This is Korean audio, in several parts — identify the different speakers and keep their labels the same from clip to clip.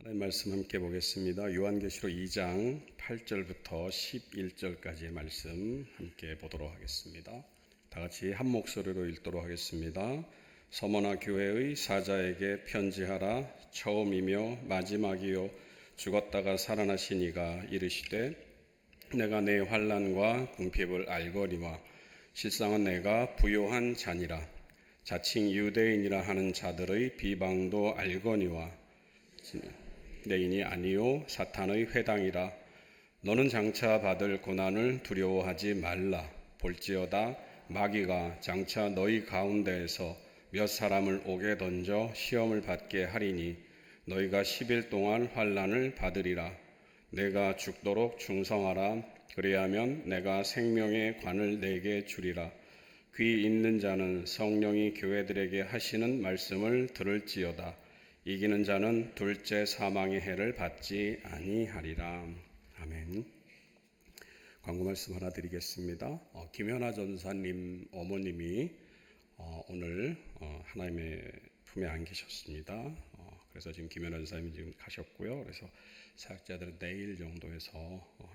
Speaker 1: 하나님 말씀 함께 보겠습니다. 요한계시록 2장 8절부터 11절까지의 말씀 함께 보도록 하겠습니다. 다 같이 한 목소리로 읽도록 하겠습니다. 서머나 교회의 사자에게 편지하라. 처음이며 마지막이요 죽었다가 살아나신 이가 이르시되 내가 내 환난과 궁핍을 알거니와 실상은 내가 부요한 자니라. 자칭 유대인이라 하는 자들의 비방도 알거니와 내인이 아니요 사탄의 회당이라. 너는 장차 받을 고난을 두려워하지 말라. 볼지어다 마귀가 장차 너희 가운데에서 몇 사람을 옥에 던져 시험을 받게 하리니 너희가 10일 동안 환난을 받으리라. 내가 죽도록 충성하라. 그리하면 내가 생명의 관을 내게 주리라. 귀 있는 자는 성령이 교회들에게 하시는 말씀을 들을지어다. 이기는 자는 둘째 사망의 해를 받지 아니하리라. 아멘. 광고 말씀 하나 드리겠습니다. 김현아 전사님 어머님이 오늘 하나님의 품에 안 계셨습니다. 그래서 지금 김현아 전사님이 지금 가셨고요. 그래서 사역자들은 내일 정도에서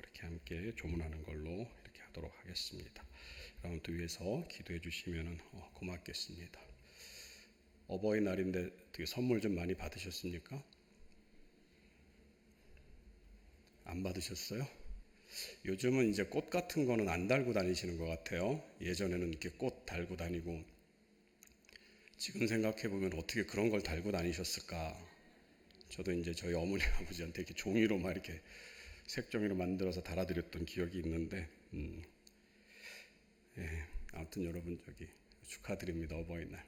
Speaker 1: 이렇게 함께 조문하는 걸로 이렇게 하도록 하겠습니다. 그럼 또 위해서 기도해 주시면 고맙겠습니다. 어버이날인데 되게 선물 좀 많이 받으셨습니까? 안 받으셨어요? 요즘은 이제 꽃 같은 거는 안 달고 다니시는 것 같아요. 예전에는 이렇게 꽃 달고 다니고, 지금 생각해 보면 어떻게 그런 걸 달고 다니셨을까? 저도 이제 저희 어머니 아버지한테 이렇게 종이로 막 이렇게 색종이로 만들어서 달아드렸던 기억이 있는데, 아무튼 여러분 축하드립니다. 어버이날.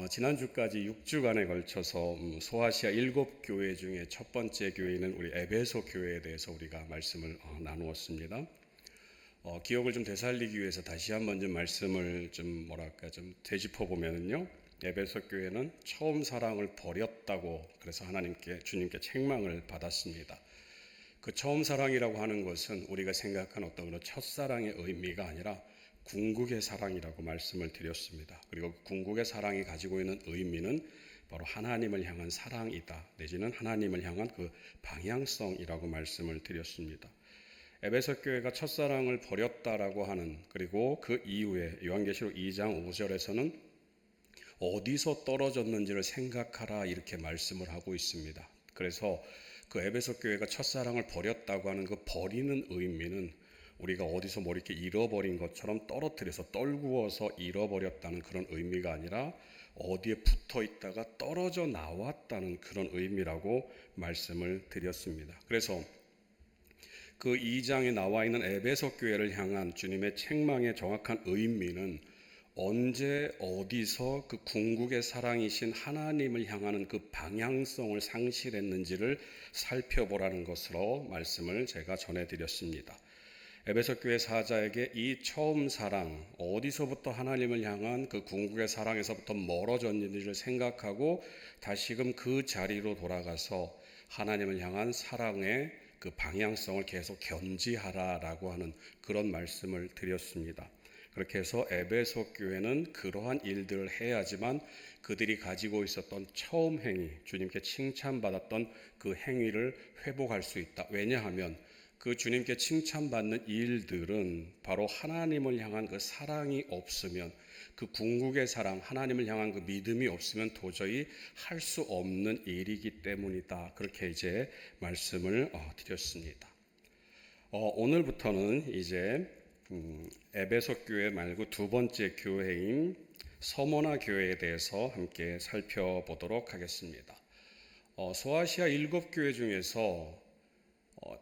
Speaker 1: 지난주까지 6주간에 걸쳐서 소아시아 7교회 중에 첫 번째 교회는 우리 에베소 교회에 대해서 우리가 말씀을 나누었습니다. 기억을 좀 되살리기 위해서 다시 한번 좀 말씀을 좀 되짚어 보면은요. 에베소 교회는 처음 사랑을 버렸다고 그래서 주님께 책망을 받았습니다. 그 처음 사랑이라고 하는 것은 우리가 생각한 어떤 그런 첫사랑의 의미가 아니라 궁극의 사랑이라고 말씀을 드렸습니다. 그리고 궁극의 사랑이 가지고 있는 의미는 바로 하나님을 향한 사랑이다. 내지는 하나님을 향한 그 방향성이라고 말씀을 드렸습니다. 에베소 교회가 첫사랑을 버렸다라고 하는, 그리고 그 이후에 요한계시록 2장 5절에서는 어디서 떨어졌는지를 생각하라 이렇게 말씀을 하고 있습니다. 그래서 그 에베소 교회가 첫사랑을 버렸다고 하는 그 버리는 의미는 우리가 어디서 이렇게 잃어버린 것처럼 떨어뜨려서 떨구어서 잃어버렸다는 그런 의미가 아니라 어디에 붙어 있다가 떨어져 나왔다는 그런 의미라고 말씀을 드렸습니다. 그래서 그 2장에 나와 있는 에베소 교회를 향한 주님의 책망의 정확한 의미는 언제 어디서 그 궁극의 사랑이신 하나님을 향하는 그 방향성을 상실했는지를 살펴보라는 것으로 말씀을 제가 전해드렸습니다. 에베소 교회 사자에게 이 처음 사랑, 어디서부터 하나님을 향한 그 궁극의 사랑에서부터 멀어졌는지를 생각하고 다시금 그 자리로 돌아가서 하나님을 향한 사랑의 그 방향성을 계속 견지하라라고 하는 그런 말씀을 드렸습니다. 그렇게 해서 에베소 교회는 그러한 일들을 해야지만 그들이 가지고 있었던 처음 행위, 주님께 칭찬받았던 그 행위를 회복할 수 있다. 왜냐하면 그 주님께 칭찬받는 일들은 바로 하나님을 향한 그 사랑이 없으면, 그 궁극의 사랑, 하나님을 향한 그 믿음이 없으면 도저히 할 수 없는 일이기 때문이다. 그렇게 이제 말씀을 드렸습니다. 오늘부터는 이제 에베소 교회 말고 두 번째 교회인 서머나 교회에 대해서 함께 살펴보도록 하겠습니다. 소아시아 7교회 중에서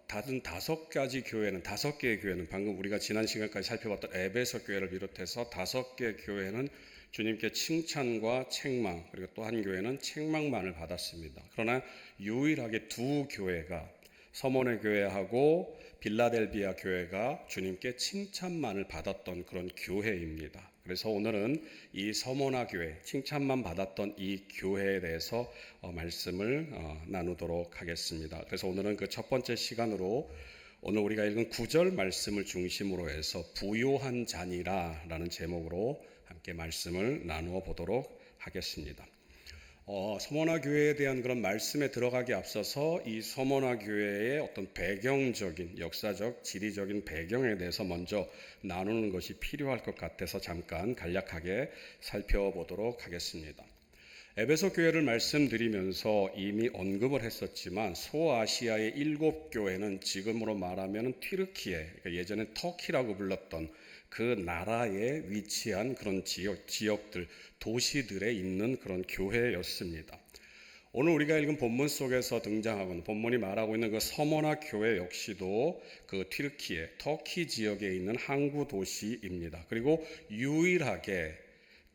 Speaker 1: 다른 5개의 교회는 방금 우리가 지난 시간까지 살펴봤던 에베소 교회를 비롯해서 5개의 교회는 주님께 칭찬과 책망, 그리고 또 한 교회는 책망만을 받았습니다. 그러나 유일하게 두 교회가 서머네 교회하고 빌라델비아 교회가 주님께 칭찬만을 받았던 그런 교회입니다. 그래서 오늘은 이 서머나 교회, 칭찬만 받았던 이 교회에 대해서 말씀을 나누도록 하겠습니다. 그래서 오늘은 그 첫 번째 시간으로 오늘 우리가 읽은 9절 말씀을 중심으로 해서 부요한 자니라 라는 제목으로 함께 말씀을 나누어 보도록 하겠습니다. 서머나 교회에 대한 그런 말씀에 들어가기 앞서서 이 서머나 교회의 어떤 배경적인 역사적 지리적인 배경에 대해서 먼저 나누는 것이 필요할 것 같아서 잠깐 간략하게 살펴보도록 하겠습니다. 에베소 교회를 말씀드리면서 이미 언급을 했었지만 소아시아의 7교회는 지금으로 말하면 튀르키예, 그러니까 예전에 터키라고 불렀던 그 나라에 위치한 그런 지역들, 도시들에 있는 그런 교회였습니다. 오늘 우리가 읽은 본문 속에서 등장하고 본문이 말하고 있는 그 서머나 교회 역시도 그 튀르키예, 터키 지역에 있는 항구 도시입니다. 그리고 유일하게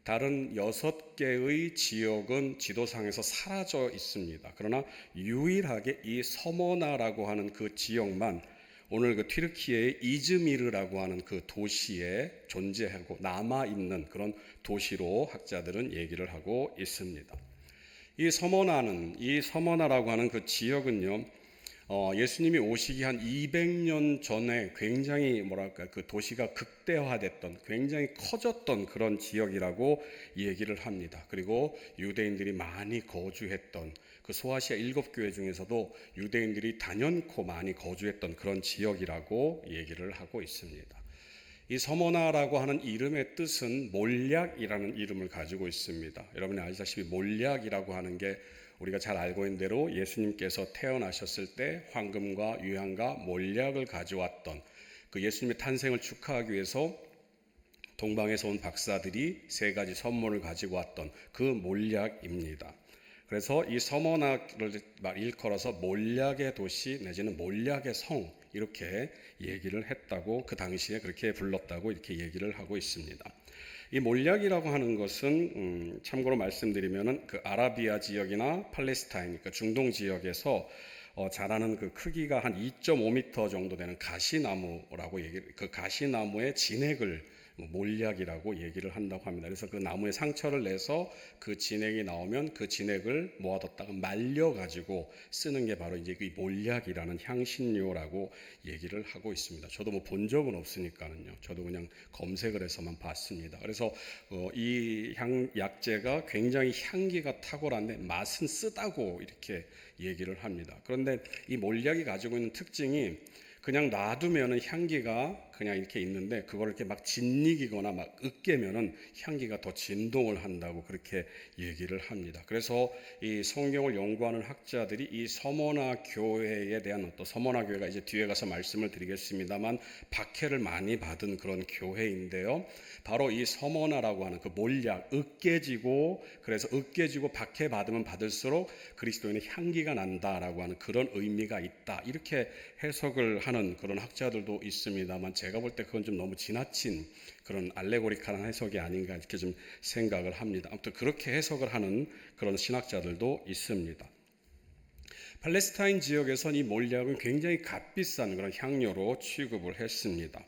Speaker 1: 다른 6개의 지역은 지도상에서 사라져 있습니다. 그러나 유일하게 이 서머나라고 하는 그 지역만 오늘 그 튀르키예의 이즈미르라고 하는 그 도시에 존재하고 남아있는 그런 도시로 학자들은 얘기를 하고 있습니다. 이 서머나라고 하는 그 지역은요, 예수님이 오시기 한 200년 전에 굉장히 그 도시가 극대화됐던, 굉장히 커졌던 그런 지역이라고 얘기를 합니다. 그리고 유대인들이 많이 거주했던 그 소아시아 7교회 중에서도 유대인들이 단연코 많이 거주했던 그런 지역이라고 얘기를 하고 있습니다. 이 서머나라고 하는 이름의 뜻은 몰약이라는 이름을 가지고 있습니다. 여러분이 아시다시피 몰약이라고 하는 게 우리가 잘 알고 있는 대로 예수님께서 태어나셨을 때 황금과 유향과 몰약을 가져왔던 그 예수님의 탄생을 축하하기 위해서 동방에서 온 박사들이 3가지 선물을 가지고 왔던 그 몰약입니다. 그래서 이 서머나를 일컬어서 몰약의 도시 내지는 몰약의 성 이렇게 얘기를 했다고, 그 당시에 그렇게 불렀다고 이렇게 얘기를 하고 있습니다. 이 몰약이라고 하는 것은 참고로 말씀드리면은 그 아라비아 지역이나 팔레스타인, 그러니까 중동 지역에서 자라는 그 크기가 한 2.5m 정도 되는 가시나무라고 그 가시나무의 진액을 몰약이라고 얘기를 한다고 합니다. 그래서 그 나무에 상처를 내서 그 진액이 나오면 그 진액을 모아뒀다가 말려가지고 쓰는 게 바로 이제 그 몰약이라는 향신료라고 얘기를 하고 있습니다. 저도 뭐 본 적은 없으니까는요. 저도 그냥 검색을 해서만 봤습니다. 그래서 이 약재가 굉장히 향기가 탁월한데 맛은 쓰다고 이렇게 얘기를 합니다. 그런데 이 몰약이 가지고 있는 특징이 그냥 놔두면은 향기가 그냥 이렇게 있는데 그걸 이렇게 막 짓이기거나 막 으깨면은 향기가 더 진동을 한다고 그렇게 얘기를 합니다. 그래서 이 성경을 연구하는 학자들이 이 서머나 교회에 대한 또 서머나 교회가 이제 뒤에 가서 말씀을 드리겠습니다만 박해를 많이 받은 그런 교회인데요. 바로 이 서머나라고 하는 그 몰약, 그래서 으깨지고 박해 받으면 받을수록 그리스도인의 향기가 난다라고 하는 그런 의미가 있다. 이렇게 해석을 하는 그런 학자들도 있습니다만 제가 볼 때 그건 좀 너무 지나친 그런 알레고리컬한 해석이 아닌가 이렇게 좀 생각을 합니다. 아무튼 그렇게 해석을 하는 그런 신학자들도 있습니다. 팔레스타인 지역에선 이 몰약은 굉장히 값비싼 그런 향료로 취급을 했습니다.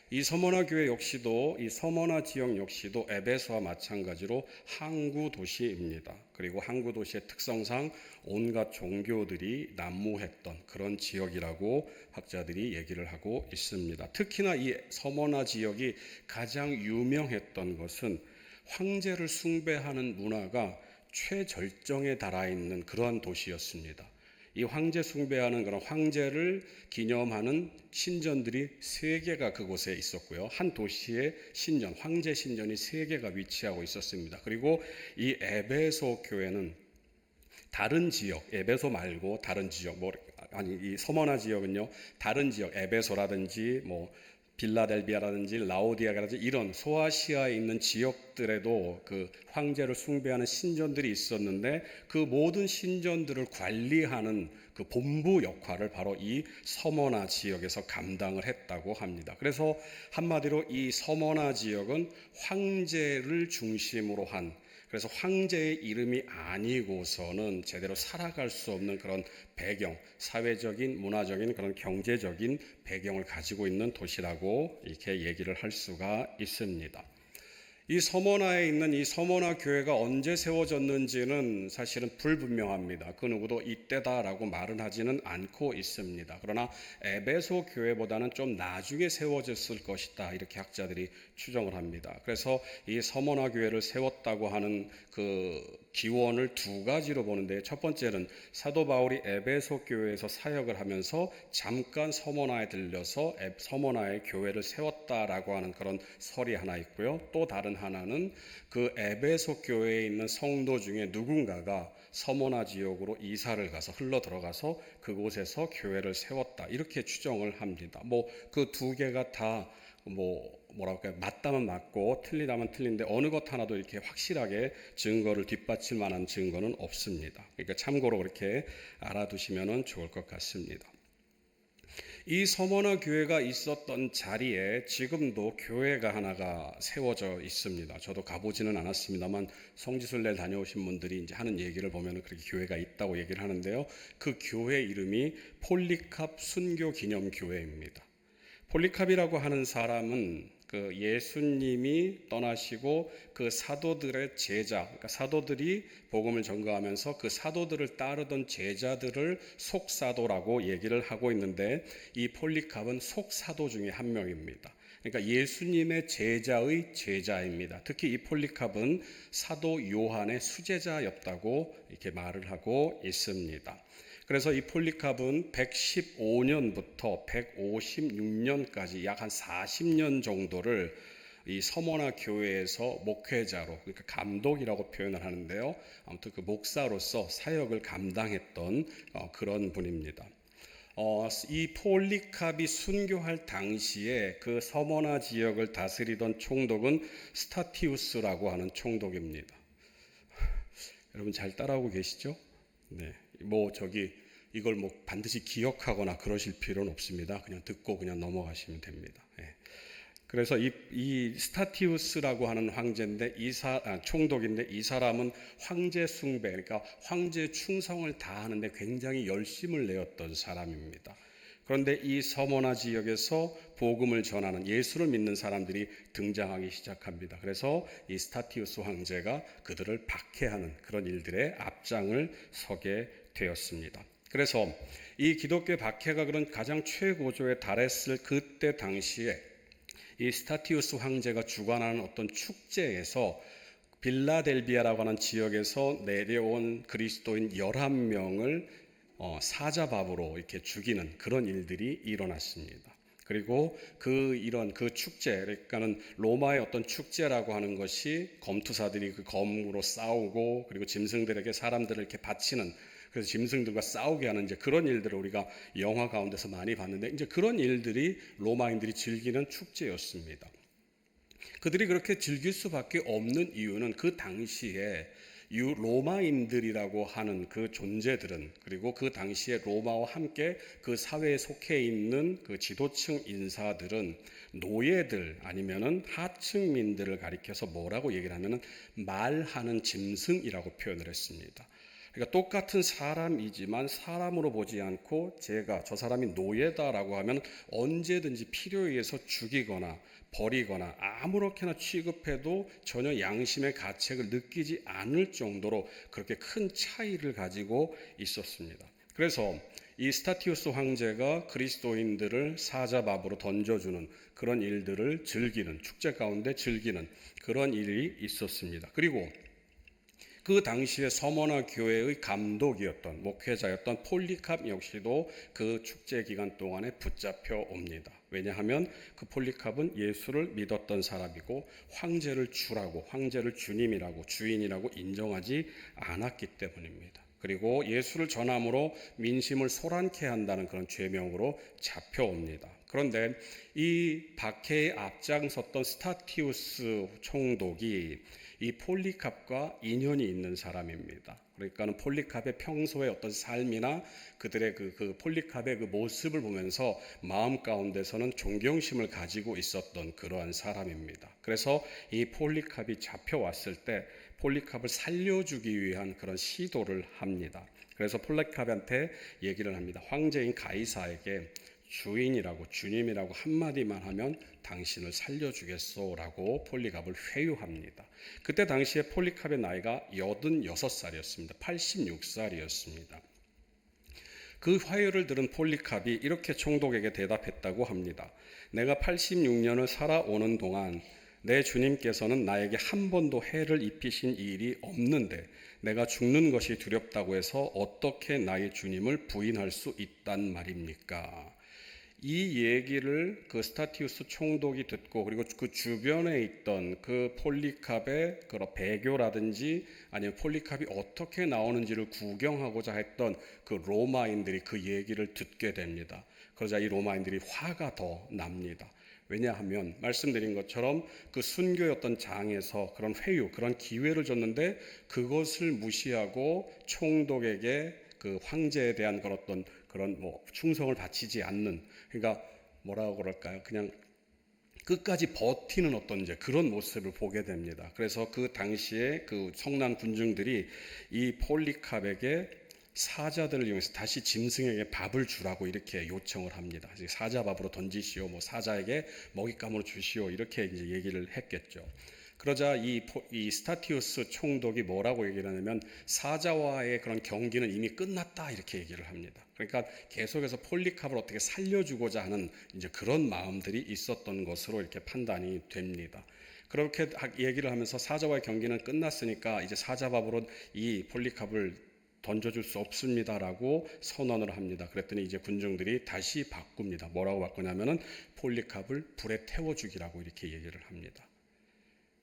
Speaker 1: 이 서머나 교회 역시도, 이 서머나 지역 역시도 에베소와 마찬가지로 항구 도시입니다. 그리고 항구 도시의 특성상 온갖 종교들이 난무했던 그런 지역이라고 학자들이 얘기를 하고 있습니다. 특히나 이 서머나 지역이 가장 유명했던 것은 황제를 숭배하는 문화가 최절정에 달하 있는 그러한 도시였습니다. 이 황제 숭배하는 그런 황제를 기념하는 신전들이 3개가 그곳에 있었고요. 한 도시에 신전, 황제 신전이 3개가 위치하고 있었습니다. 그리고 이 에베소 교회는 다른 지역, 에베소 말고 다른 지역, 이 서머나 지역은요, 다른 지역, 에베소라든지 빌라델비아라든지 라오디아라든지 이런 소아시아에 있는 지역들에도 그 황제를 숭배하는 신전들이 있었는데 그 모든 신전들을 관리하는 그 본부 역할을 바로 이 서머나 지역에서 감당을 했다고 합니다. 그래서 한마디로 이 서머나 지역은 황제를 중심으로 한, 그래서 황제의 이름이 아니고서는 제대로 살아갈 수 없는 그런 배경, 사회적인, 문화적인 그런 경제적인 배경을 가지고 있는 도시라고 이렇게 얘기를 할 수가 있습니다. 이 서머나에 있는 이 서머나 교회가 언제 세워졌는지는 사실은 불분명합니다. 그 누구도 이때다라고 말은 하지는 않고 있습니다. 그러나 에베소 교회보다는 좀 나중에 세워졌을 것이다 이렇게 학자들이 추정을 합니다. 그래서 이 서머나 교회를 세웠다고 하는 그 기원을 두 가지로 보는데, 첫 번째는 사도 바울이 에베소 교회에서 사역을 하면서 잠깐 서머나에 들려서 서머나에 교회를 세웠다라고 하는 그런 설이 하나 있고요. 또 다른 하나는 그 에베소 교회에 있는 성도 중에 누군가가 서머나 지역으로 이사를 가서 흘러 들어가서 그곳에서 교회를 세웠다, 이렇게 추정을 합니다. 그 두 개가 다 맞다면 맞고 틀리다면 틀린데 어느 것 하나도 이렇게 확실하게 증거를 뒷받칠 만한 증거는 없습니다. 그러니까 참고로 그렇게 알아두시면 좋을 것 같습니다. 이 서머나 교회가 있었던 자리에 지금도 교회가 하나가 세워져 있습니다. 저도 가보지는 않았습니다만 성지순례 다녀오신 분들이 이제 하는 얘기를 보면 그렇게 교회가 있다고 얘기를 하는데요. 그 교회 이름이 폴리캅 순교 기념 교회입니다. 폴리캅이라고 하는 사람은 그 예수님이 떠나시고 그 사도들의 제자, 그러니까 사도들이 복음을 전가하면서 그 사도들을 따르던 제자들을 속사도라고 얘기를 하고 있는데, 이 폴리캅은 속사도 중에 한 명입니다. 그러니까 예수님의 제자의 제자입니다. 특히 이 폴리캅은 사도 요한의 수제자였다고 이렇게 말을 하고 있습니다. 그래서 이 폴리캅은 115년부터 156년까지 약 한 40년 정도를 이 서머나 교회에서 목회자로, 그러니까 감독이라고 표현을 하는데요. 아무튼 그 목사로서 사역을 감당했던 그런 분입니다. 이 폴리캅이 순교할 당시에 그 서머나 지역을 다스리던 총독은 스타티우스라고 하는 총독입니다. 여러분 잘 따라오고 계시죠? 네. 이걸 반드시 기억하거나 그러실 필요는 없습니다. 그냥 듣고 그냥 넘어가시면 됩니다. 그래서 이 스타티우스라고 하는 황제인데, 총독인데, 이 사람은 황제 숭배, 그러니까 황제 충성을 다하는데 굉장히 열심을 내었던 사람입니다. 그런데 이 서머나 지역에서 복음을 전하는, 예수를 믿는 사람들이 등장하기 시작합니다. 그래서 이 스타티우스 황제가 그들을 박해하는 그런 일들의 앞장을 서게 되었습니다. 그래서 이 기독교의 박해가 그런 가장 최고조에 달했을 그때 당시에 이 스타티우스 황제가 주관하는 어떤 축제에서 빌라델비아라고 하는 지역에서 내려온 그리스도인 11명을 사자밥으로 이렇게 죽이는 그런 일들이 일어났습니다. 그리고 그 축제, 그러니까는 로마의 어떤 축제라고 하는 것이 검투사들이 그 검으로 싸우고, 그리고 짐승들에게 사람들을 이렇게 바치는, 그래서 짐승들과 싸우게 하는 이제 그런 일들을 우리가 영화 가운데서 많이 봤는데, 이제 그런 일들이 로마인들이 즐기는 축제였습니다. 그들이 그렇게 즐길 수밖에 없는 이유는 그 당시에 로마인들이라고 하는 그 존재들은, 그리고 그 당시에 로마와 함께 그 사회에 속해 있는 그 지도층 인사들은 노예들 아니면은 하층민들을 가리켜서 뭐라고 얘기를 하면은 말하는 짐승이라고 표현을 했습니다. 그러니까 똑같은 사람이지만 사람으로 보지 않고 저 사람이 노예다라고 하면 언제든지 필요에 의해서 죽이거나 버리거나 아무렇게나 취급해도 전혀 양심의 가책을 느끼지 않을 정도로 그렇게 큰 차이를 가지고 있었습니다. 그래서 이 스타티우스 황제가 그리스도인들을 사자밥으로 던져주는 그런 일들을 즐기는, 축제 가운데 즐기는 그런 일이 있었습니다. 그리고 그 당시에 서머나 교회의 감독이었던, 목회자였던 폴리캅 역시도 그 축제 기간 동안에 붙잡혀 옵니다. 왜냐하면 그 폴리캅은 예수를 믿었던 사람이고 황제를 주님이라고, 주인이라고 인정하지 않았기 때문입니다. 그리고 예수를 전함으로 민심을 소란케 한다는 그런 죄명으로 잡혀옵니다. 그런데 이 박해에 앞장섰던 스타티우스 총독이 이 폴리캅과 인연이 있는 사람입니다. 그러니까는 폴리캅의 평소의 어떤 삶이나 그들의 그 폴리캅의 그 모습을 보면서 마음 가운데서는 존경심을 가지고 있었던 그러한 사람입니다. 그래서 이 폴리캅이 잡혀왔을 때 폴리캅을 살려주기 위한 그런 시도를 합니다. 그래서 폴리캅한테 얘기를 합니다. 황제인 가이사에게 주인이라고, 주님이라고 한마디만 하면 당신을 살려주겠소라고 폴리캅을 회유합니다. 그때 당시에 폴리캅의 나이가 86살이었습니다. 86살이었습니다. 그 화유를 들은 폴리캅이 이렇게 총독에게 대답했다고 합니다. 내가 86년을 살아오는 동안 내 주님께서는 나에게 한 번도 해를 입히신 일이 없는데 내가 죽는 것이 두렵다고 해서 어떻게 나의 주님을 부인할 수 있단 말입니까? 이 얘기를 그 스타티우스 총독이 듣고, 그리고 그 주변에 있던 그 폴리캅의 그런 배교라든지 아니면 폴리캅이 어떻게 나오는지를 구경하고자 했던 그 로마인들이 그 얘기를 듣게 됩니다. 그러자 이 로마인들이 화가 더 납니다. 왜냐하면 말씀드린 것처럼 그 순교였던 장에서 그런 회유, 그런 기회를 줬는데 그것을 무시하고 총독에게 그 황제에 대한 그런 충성을 바치지 않는, 그러니까 뭐라고 그럴까요? 그냥 끝까지 버티는 어떤 이제 그런 모습을 보게 됩니다. 그래서 그 당시에 그 성난 군중들이 이 폴리캅에게 사자들을 이용해서 다시 짐승에게 밥을 주라고 이렇게 요청을 합니다. 사자밥으로 던지시오, 사자에게 먹잇감으로 주시오, 이렇게 이제 얘기를 했겠죠. 그러자 이 스타티우스 총독이 뭐라고 얘기를 하냐면 사자와의 그런 경기는 이미 끝났다, 이렇게 얘기를 합니다. 그러니까 계속해서 폴리캅을 어떻게 살려주고자 하는 이제 그런 마음들이 있었던 것으로 이렇게 판단이 됩니다. 그렇게 얘기를 하면서 사자와의 경기는 끝났으니까 이제 사자밥으로 이 폴리캅을 던져줄 수 없습니다라고 선언을 합니다. 그랬더니 이제 군중들이 다시 바꿉니다. 뭐라고 바꾸냐면은 폴리캅을 불에 태워 죽이라고 이렇게 얘기를 합니다.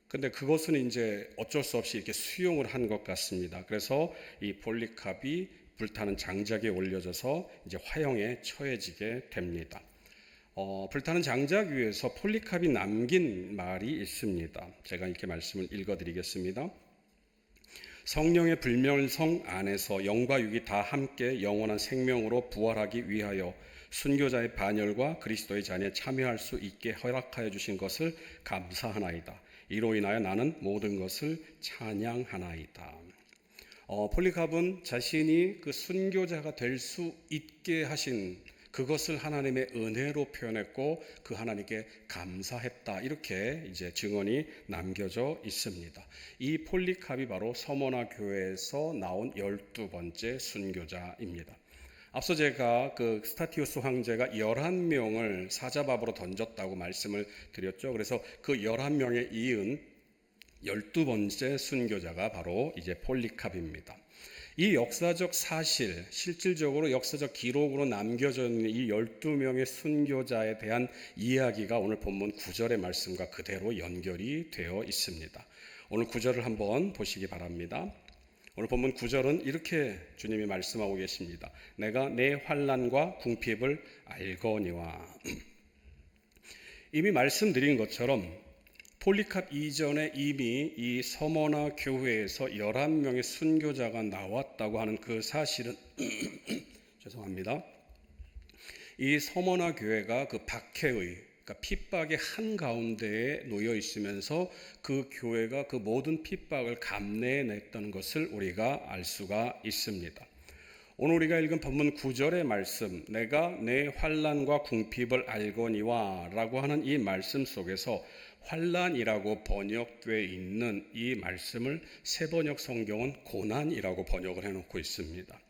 Speaker 1: 근데 그것은 이제 어쩔 수 없이 이렇게 수용을 한 것 같습니다. 그래서 이 폴리캅이 불타는 장작에 올려져서 이제 화형에 처해지게 됩니다. 불타는 장작 위에서 폴리캅이 남긴 말이 있습니다. 제가 이렇게 말씀을 읽어드리겠습니다. 성령의 불멸성 안에서 영과 육이 다 함께 영원한 생명으로 부활하기 위하여 순교자의 반열과 그리스도의 잔에 참여할 수 있게 허락하여 주신 것을 감사하나이다. 이로 인하여 나는 모든 것을 찬양하나이다. 폴리캅은 자신이 그 순교자가 될 수 있게 하신 그것을 하나님의 은혜로 표현했고 그 하나님께 감사했다, 이렇게 이제 증언이 남겨져 있습니다. 이 폴리캅이 바로 서머나 교회에서 나온 12번째 순교자입니다. 앞서 제가 그 스타티우스 황제가 11명을 사자밥으로 던졌다고 말씀을 드렸죠. 그래서 그 11명에 이은 12번째 순교자가 바로 이제 폴리캅입니다. 이 역사적 사실, 실질적으로 역사적 기록으로 남겨져 있는 이 12명의 순교자에 대한 이야기가 오늘 본문 9절의 말씀과 그대로 연결이 되어 있습니다. 오늘 9절을 한번 보시기 바랍니다. 오늘 본문 9절은 이렇게 주님이 말씀하고 계십니다. 내가 내 환난과 궁핍을 알거니와. 이미 말씀드린 것처럼 폴리캅 이전에 이미 이 서머나 교회에서 11명의 순교자가 나왔다고 하는 그 사실은 죄송합니다. 이 서머나 교회가 그 박해의, 그러니까 핍박의 한가운데에 놓여 있으면서 그 교회가 그 모든 핍박을 감내해냈던 것을 우리가 알 수가 있습니다. 오늘 우리가 읽은 본문 9절의 말씀, 내가 내 환난과 궁핍을 알거니와 라고 하는 이 말씀 속에서 환난이라고 번역되어 있는 이 말씀을 새번역 성경은 고난이라고 번역을 해놓고 있습니다.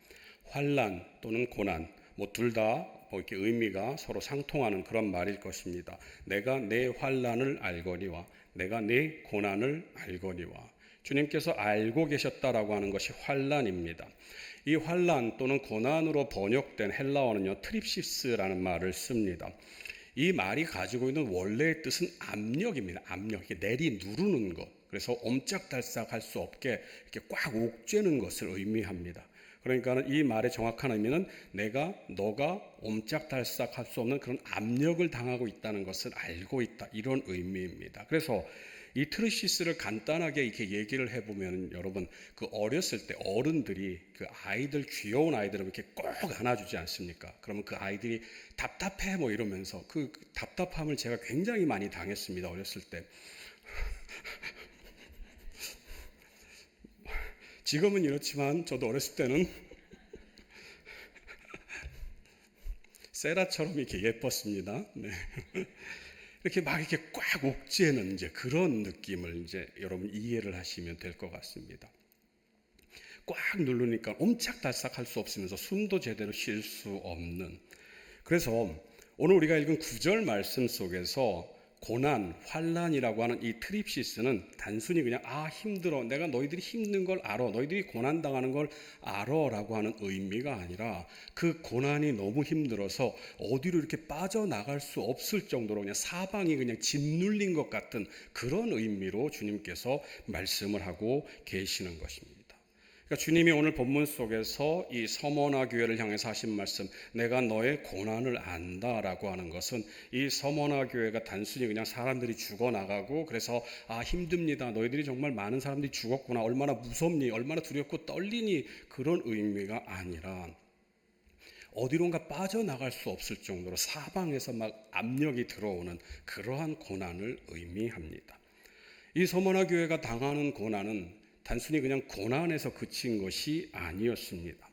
Speaker 1: 환난 또는 고난, 둘 다 이렇게 의미가 서로 상통하는 그런 말일 것입니다. 내가 내 환난을 알거니와, 내가 내 고난을 알거니와. 주님께서 알고 계셨다라고 하는 것이 환난입니다. 이 환난 또는 고난으로 번역된 헬라어는요, 트립시스라는 말을 씁니다. 이 말이 가지고 있는 원래의 뜻은 압력입니다. 압력, 내리 누르는 것. 그래서 옴짝달싹할 수 없게 이렇게 꽉 옥죄는 것을 의미합니다. 그러니까 이 말의 정확한 의미는 너가 옴짝달싹할 수 없는 그런 압력을 당하고 있다는 것을 알고 있다, 이런 의미입니다. 그래서 이 트리시스를 간단하게 이렇게 얘기를 해보면 여러분, 그 어렸을 때 어른들이 그 아이들, 귀여운 아이들을 이렇게 꼭 안아주지 않습니까? 그러면 그 아이들이 답답해 이러면서 그 답답함을 제가 굉장히 많이 당했습니다. 어렸을 때. 지금은 이렇지만 저도 어렸을 때는 세라처럼 이렇게 예뻤습니다. 네. 이렇게 막 이렇게 꽉 옥죄는 이제 그런 느낌을 이제 여러분 이해를 하시면 될 것 같습니다. 꽉 누르니까 옴짝달싹 할 수 없으면서 숨도 제대로 쉴 수 없는. 그래서 오늘 우리가 읽은 9절 말씀 속에서 고난, 환난이라고 하는 이 트립시스는 단순히 그냥 힘들어, 내가 너희들이 힘든 걸 알아, 너희들이 고난 당하는 걸 알아라고 하는 의미가 아니라 그 고난이 너무 힘들어서 어디로 이렇게 빠져나갈 수 없을 정도로 그냥 사방이 그냥 짓눌린 것 같은 그런 의미로 주님께서 말씀을 하고 계시는 것입니다. 그러니까 주님이 오늘 본문 속에서 이 서머나 교회를 향해서 하신 말씀, 내가 너의 고난을 안다라고 하는 것은 이 서머나 교회가 단순히 그냥 사람들이 죽어나가고 그래서 힘듭니다, 너희들이 정말 많은 사람들이 죽었구나, 얼마나 무섭니, 얼마나 두렵고 떨리니, 그런 의미가 아니라 어디론가 빠져나갈 수 없을 정도로 사방에서 막 압력이 들어오는 그러한 고난을 의미합니다. 이 서머나 교회가 당하는 고난은 단순히 그냥 고난에서 그친 것이 아니었습니다.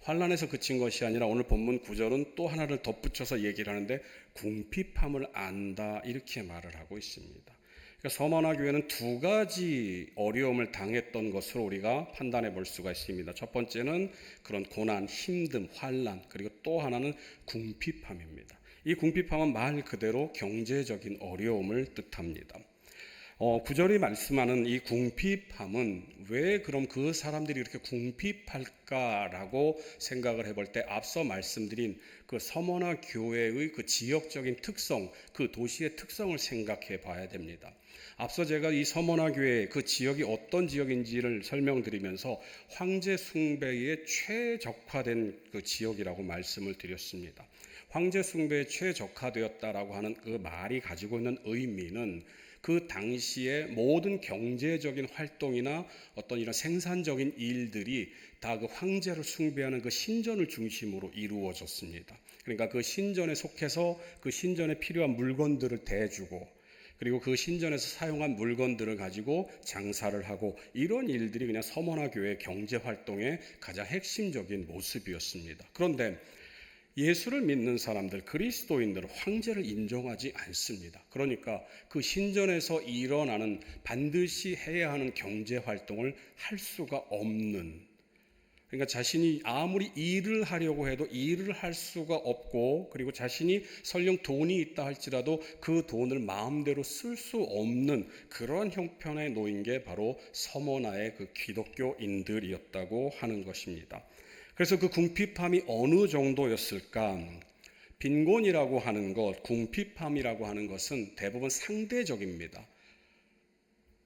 Speaker 1: 환난에서 그친 것이 아니라 오늘 본문 9절은 또 하나를 덧붙여서 얘기를 하는데 궁핍함을 안다, 이렇게 말을 하고 있습니다. 그러니까 서머나 교회는 두 가지 어려움을 당했던 것으로 우리가 판단해 볼 수가 있습니다. 첫 번째는 그런 고난, 힘듦, 환난, 그리고 또 하나는 궁핍함입니다. 이 궁핍함은 말 그대로 경제적인 어려움을 뜻합니다. 9절이 말씀하는 이 궁핍함은 왜 그럼 그 사람들이 이렇게 궁핍할까라고 생각을 해볼 때 앞서 말씀드린 그 서머나 교회의 그 지역적인 특성, 그 도시의 특성을 생각해 봐야 됩니다. 앞서 제가 이 서머나 교회 그 지역이 어떤 지역인지를 설명드리면서 황제 숭배에 최적화된 그 지역이라고 말씀을 드렸습니다. 황제 숭배에 최적화되었다라고 하는 그 말이 가지고 있는 의미는 그 당시에 모든 경제적인 활동이나 어떤 이런 생산적인 일들이 다 그 황제를 숭배하는 그 신전을 중심으로 이루어졌습니다. 그러니까 그 신전에 속해서 그 신전에 필요한 물건들을 대주고, 그리고 그 신전에서 사용한 물건들을 가지고 장사를 하고, 이런 일들이 그냥 서머나 교회의 경제 활동의 가장 핵심적인 모습이었습니다. 그런데 예수를 믿는 사람들, 그리스도인들은 황제를 인정하지 않습니다. 그러니까 그 신전에서 일어나는 반드시 해야 하는 경제 활동을 할 수가 없는, 그러니까 자신이 아무리 일을 하려고 해도 일을 할 수가 없고, 그리고 자신이 설령 돈이 있다 할지라도 그 돈을 마음대로 쓸 수 없는 그런 형편에 놓인 게 바로 서머나의 그 기독교인들이었다고 하는 것입니다. 그래서 그 궁핍함이 어느 정도였을까? 빈곤이라고 하는 것, 궁핍함이라고 하는 것은 대부분 상대적입니다.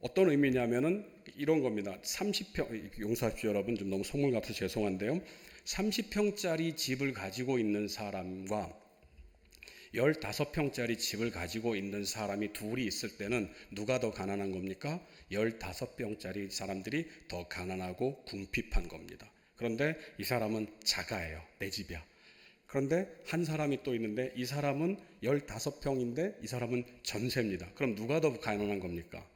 Speaker 1: 어떤 의미냐면은 이런 겁니다. 30평, 용서하십시오 여러분, 좀 너무 속물 같아서 죄송한데요. 30평짜리 집을 가지고 있는 사람과 15평짜리 집을 가지고 있는 사람이 둘이 있을 때는 누가 더 가난한 겁니까? 15평짜리 사람들이 더 가난하고 궁핍한 겁니다. 그런데 이 사람은 자가예요. 내 집이야. 그런데 한 사람이 또 있는데 이 사람은 15평인데 이 사람은 전세입니다. 그럼 누가 더 가난한 겁니까?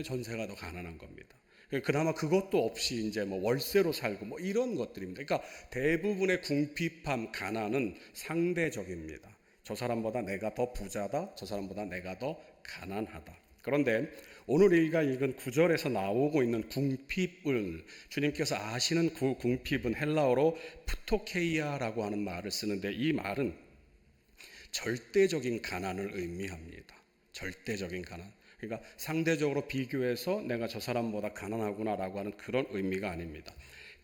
Speaker 1: 전세가 더 가난한 겁니다. 그나마 그것도 없이 이제 뭐 월세로 살고 뭐 이런 것들입니다. 그러니까 대부분의 궁핍함, 가난은 상대적입니다. 저 사람보다 내가 더 부자다, 저 사람보다 내가 더 가난하다. 그런데 오늘 우리가 읽은 9절에서 나오고 있는 궁핍을 주님께서 아시는 그 궁핍은 헬라어로 프토케이아라고 하는 말을 쓰는데, 이 말은 절대적인 가난을 의미합니다. 절대적인 가난. 그러니까 상대적으로 비교해서 내가 저 사람보다 가난하구나라고 하는 그런 의미가 아닙니다.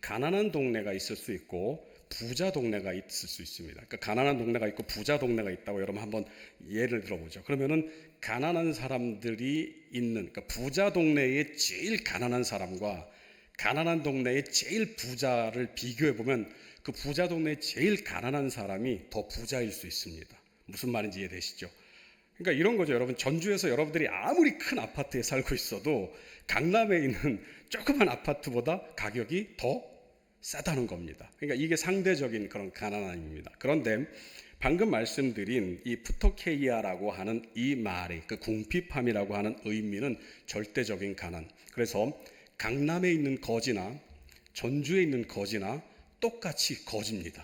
Speaker 1: 가난한 동네가 있을 수 있고 부자 동네가 있을 수 있습니다. 그러니까 가난한 동네가 있고 부자 동네가 있다고 여러분 한번 예를 들어보죠. 그러면은 가난한 사람들이 있는, 그러니까 부자 동네의 제일 가난한 사람과 가난한 동네의 제일 부자를 비교해 보면 그 부자 동네의 제일 가난한 사람이 더 부자일 수 있습니다. 무슨 말인지 이해되시죠? 그러니까 이런 거죠. 여러분, 전주에서 여러분들이 아무리 큰 아파트에 살고 있어도 강남에 있는 조그만 아파트보다 가격이 더 싸다는 겁니다. 그러니까 이게 상대적인 그런 가난함입니다. 그런데 방금 말씀드린 이 프토케이아라고 하는 이 말의 그 궁핍함이라고 하는 의미는 절대적인 가난. 그래서 강남에 있는 거지나 전주에 있는 거지나 똑같이 거지입니다.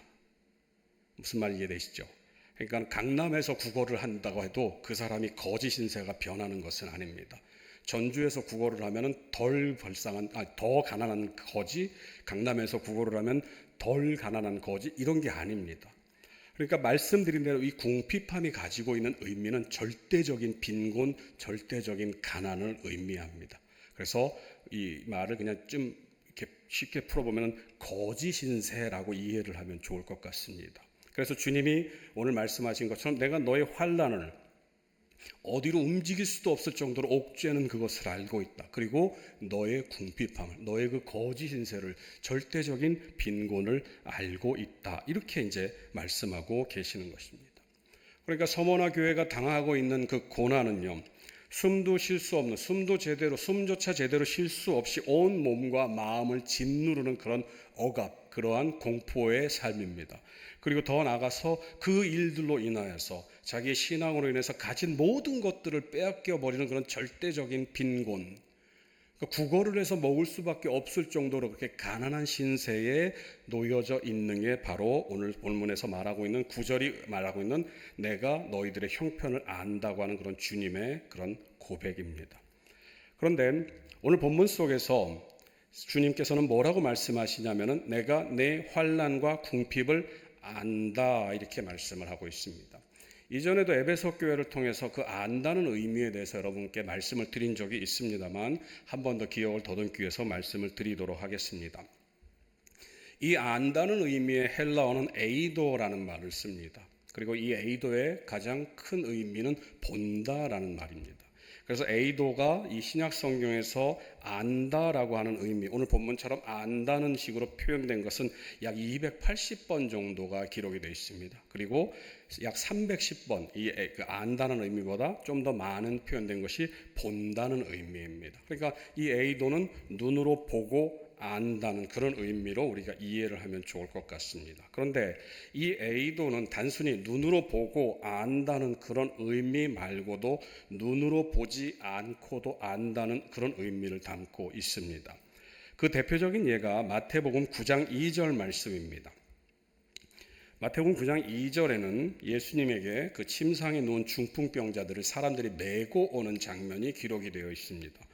Speaker 1: 무슨 말인지 이해되시죠? 그러니까 강남에서 국어를 한다고 해도 그 사람이 거지 신세가 변하는 것은 아닙니다. 전주에서 국어를 하면 더 가난한 거지, 강남에서 국어를 하면 덜 가난한 거지, 이런 게 아닙니다. 그러니까 말씀드린 대로 이 궁핍함이 가지고 있는 의미는 절대적인 빈곤, 절대적인 가난을 의미합니다. 그래서 이 말을 그냥 좀 이렇게 쉽게 풀어보면 거짓 신세라고 이해를 하면 좋을 것 같습니다. 그래서 주님이 오늘 말씀하신 것처럼 내가 너의 환난을 어디로 움직일 수도 없을 정도로 옥죄는 그것을 알고 있다. 그리고 너의 궁핍함을, 너의 그 거짓 신세를, 절대적인 빈곤을 알고 있다. 이렇게 이제 말씀하고 계시는 것입니다. 그러니까 서머나 교회가 당하고 있는 그 고난은요, 숨도 쉴 수 없는, 숨조차 제대로 쉴 수 없이 온 몸과 마음을 짓누르는 그런 억압, 그러한 공포의 삶입니다. 그리고 더 나아가서 그 일들로 인하여서 자기의 신앙으로 인해서 가진 모든 것들을 빼앗겨 버리는 그런 절대적인 빈곤, 구걸을 해서 먹을 수밖에 없을 정도로 그렇게 가난한 신세에 놓여져 있는 게 바로 오늘 본문에서 말하고 있는 9절이 말하고 있는 내가 너희들의 형편을 안다고 하는 그런 주님의 그런 고백입니다. 그런데 오늘 본문 속에서 주님께서는 뭐라고 말씀하시냐면은 내가 내 환난과 궁핍을 안다 이렇게 말씀을 하고 있습니다. 이전에도 에베소 교회를 통해서 그 안다는 의미에 대해서 여러분께 말씀을 드린 적이 있습니다만 한 번 더 기억을 더듬기 위해서 말씀을 드리도록 하겠습니다. 이 안다는 의미의 헬라어는 에이도라는 말을 씁니다. 그리고 이 에이도의 가장 큰 의미는 본다라는 말입니다. 그래서 에이도가 이 신약 성경에서 안다라고 하는 의미, 오늘 본문처럼 안다는 식으로 표현된 것은 약 280번 정도가 기록이 되어 있습니다. 그리고 약 310번 이 안다는 의미보다 좀 더 많은 표현된 것이 본다는 의미입니다. 그러니까 이 에이도는 눈으로 보고 안다는 그런 의미로 우리가 이해를 하면 좋을 것 같습니다. 그런데 이 에이도는 단순히 눈으로 보고 안다는 그런 의미 말고도 눈으로 보지 않고도 안다는 그런 의미를 담고 있습니다. 그 대표적인 예가 마태복음 9장 2절 말씀입니다. 마태복음 9장 2절에는 예수님에게 그 침상에 누운 중풍병자들을 사람들이 메고 오는 장면이 기록이 되어 있습니다.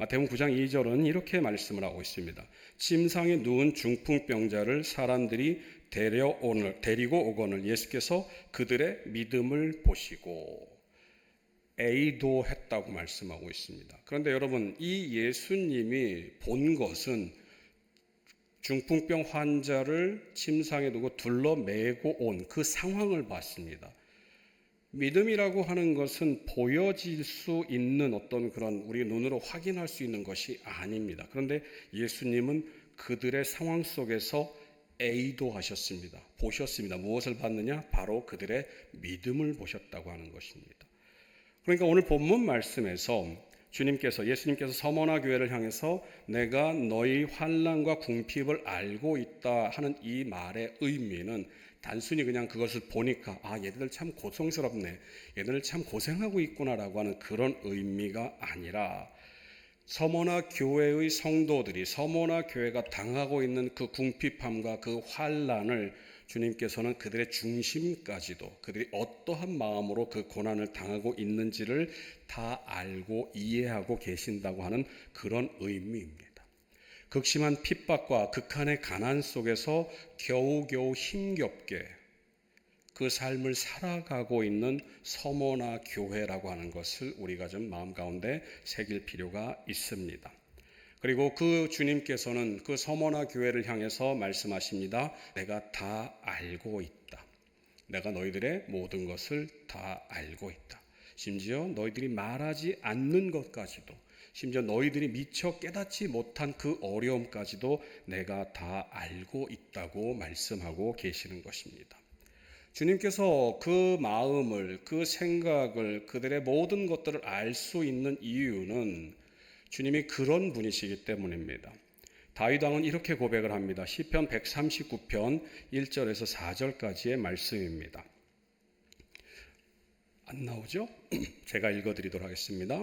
Speaker 1: 마태복음 9장 2절은 이렇게 말씀을 하고 있습니다. 침상에 누운 중풍병자를 사람들이 데리고 오거늘 예수께서 그들의 믿음을 보시고 에이도했다고 말씀하고 있습니다. 그런데 여러분, 이 예수님이 본 것은 중풍병 환자를 침상에 두고 둘러매고 온 그 상황을 봤습니다. 믿음이라고 하는 것은 보여질 수 있는 어떤 그런 우리 눈으로 확인할 수 있는 것이 아닙니다. 그런데 예수님은 그들의 상황 속에서 에이도하셨습니다. 보셨습니다. 무엇을 봤느냐? 바로 그들의 믿음을 보셨다고 하는 것입니다. 그러니까 오늘 본문 말씀에서 예수님께서 서머나 교회를 향해서 내가 너희 환난과 궁핍을 알고 있다 하는 이 말의 의미는 단순히 그냥 그것을 보니까 얘들 참 고통스럽네, 얘들 참 고생하고 있구나라고 하는 그런 의미가 아니라 서머나 교회의 성도들이 서머나 교회가 당하고 있는 그 궁핍함과 그 환난을 주님께서는 그들의 중심까지도 그들이 어떠한 마음으로 그 고난을 당하고 있는지를 다 알고 이해하고 계신다고 하는 그런 의미입니다. 극심한 핍박과 극한의 가난 속에서 겨우겨우 힘겹게 그 삶을 살아가고 있는 서머나 교회라고 하는 것을 우리가 좀 마음 가운데 새길 필요가 있습니다. 그리고 그 주님께서는 그 서머나 교회를 향해서 말씀하십니다. 내가 다 알고 있다. 내가 너희들의 모든 것을 다 알고 있다. 심지어 너희들이 말하지 않는 것까지도, 심지어 너희들이 미처 깨닫지 못한 그 어려움까지도 내가 다 알고 있다고 말씀하고 계시는 것입니다. 주님께서 그 마음을, 그 생각을, 그들의 모든 것들을 알 수 있는 이유는 주님이 그런 분이시기 때문입니다. 다윗 왕은 이렇게 고백을 합니다. 시편 139편 1절에서 4절까지의 말씀입니다. 안 나오죠? 제가 읽어드리도록 하겠습니다.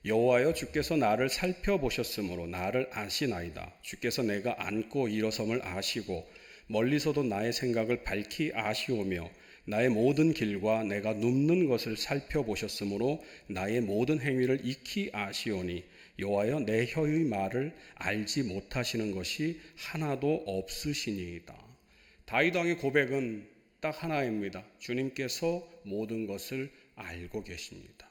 Speaker 1: 여호와여, 주께서 나를 살펴보셨으므로 나를 아시나이다. 주께서 내가 앉고 일어섬을 아시고 멀리서도 나의 생각을 밝히 아시오며 나의 모든 길과 내가 눕는 것을 살펴보셨으므로 나의 모든 행위를 익히 아시오니 여호와여, 내 혀의 말을 알지 못하시는 것이 하나도 없으시니이다. 다윗 왕의 고백은 딱 하나입니다. 주님께서 모든 것을 알고 계십니다.